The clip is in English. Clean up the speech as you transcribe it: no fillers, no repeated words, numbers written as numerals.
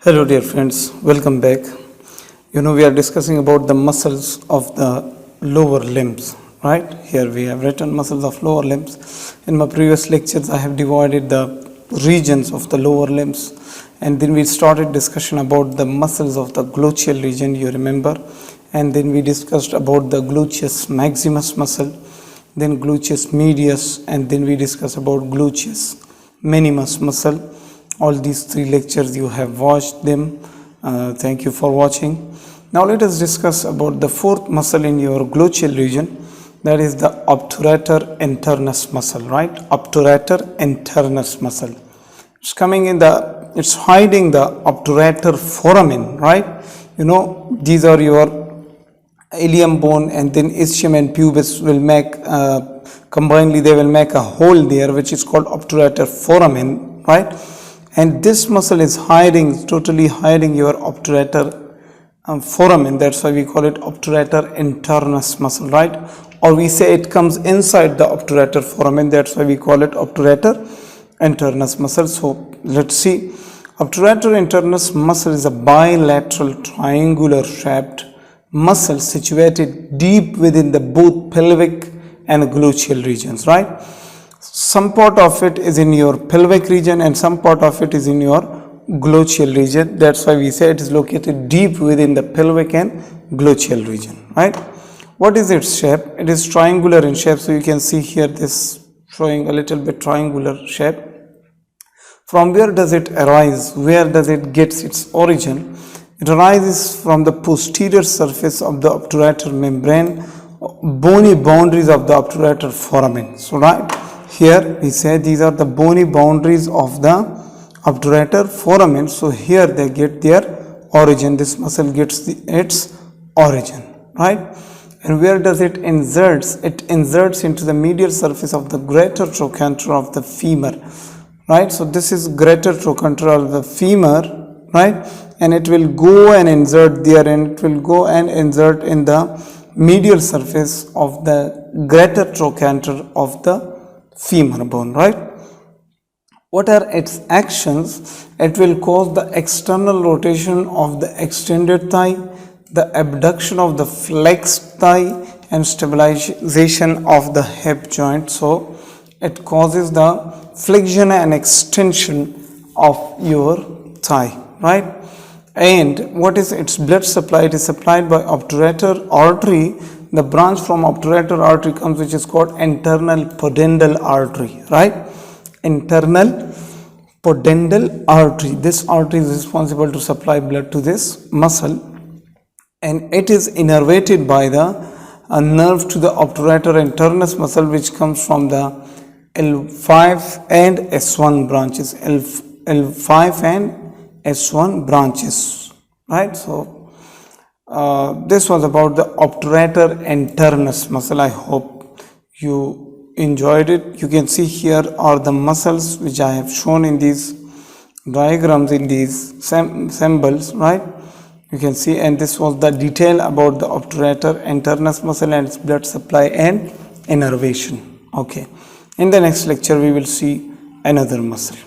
Hello dear friends, welcome back. We are discussing about the muscles of the lower limbs, right? Here we have written muscles of lower limbs. In my previous lectures I have divided the regions of the lower limbs, and then we started discussion about the muscles of the gluteal region, you remember, and then we discussed about the gluteus maximus muscle, then gluteus medius, and then we discussed about gluteus minimus muscle. All these three lectures you have watched them. Thank you for watching. Now let us discuss about the fourth muscle in your gluteal region, that is the obturator internus muscle, right? Obturator internus muscle. It's hiding the obturator foramen, right? These are your ilium bone, and then ischium and pubis will make combinedly they will make a hole there, which is called obturator foramen, right? And this muscle is totally hiding your obturator foramen. That's why we call it obturator internus muscle, right? Or we say it comes inside the obturator foramen. That's why we call it obturator internus muscle. So let's see. Obturator internus muscle is a bilateral triangular shaped muscle situated deep within the both pelvic and gluteal regions, right? Some part of it is in your pelvic region and some part of it is in your gluteal region. That's why we say it is located deep within the pelvic and gluteal region, right? What is its shape? It is triangular in shape. So you can see here this showing a little bit triangular shape. From where does it arise? Where does it get its origin? It arises from the posterior surface of the obturator membrane, bony boundaries of the obturator foramen. So right here we say these are the bony boundaries of the obturator foramen. So here they get their origin. This muscle gets its origin, right? And where does it inserts? It inserts into the medial surface of the greater trochanter of the femur, right? So this is greater trochanter of the femur, right? And it will go and insert there, and it will go and insert in the medial surface of the greater trochanter of the femur bone, right? What are its actions? It will cause the external rotation of the extended thigh, the abduction of the flexed thigh, and stabilization of the hip joint. So it causes the flexion and extension of your thigh, right? And what is its blood supply? It is supplied by obturator artery. The branch from obturator artery comes, which is called internal pudendal artery, right? Internal pudendal artery. This artery is responsible to supply blood to this muscle, and it is innervated by a nerve to the obturator internus muscle, which comes from the L5 and S1 branches. L5 and S1 branches, right? So this was about the obturator internus muscle. I hope you enjoyed it. You can see here are the muscles which I have shown in these diagrams, in these symbols, right? You can see, and this was the detail about the obturator internus muscle and its blood supply and innervation. Okay, in the next lecture we will see another muscle.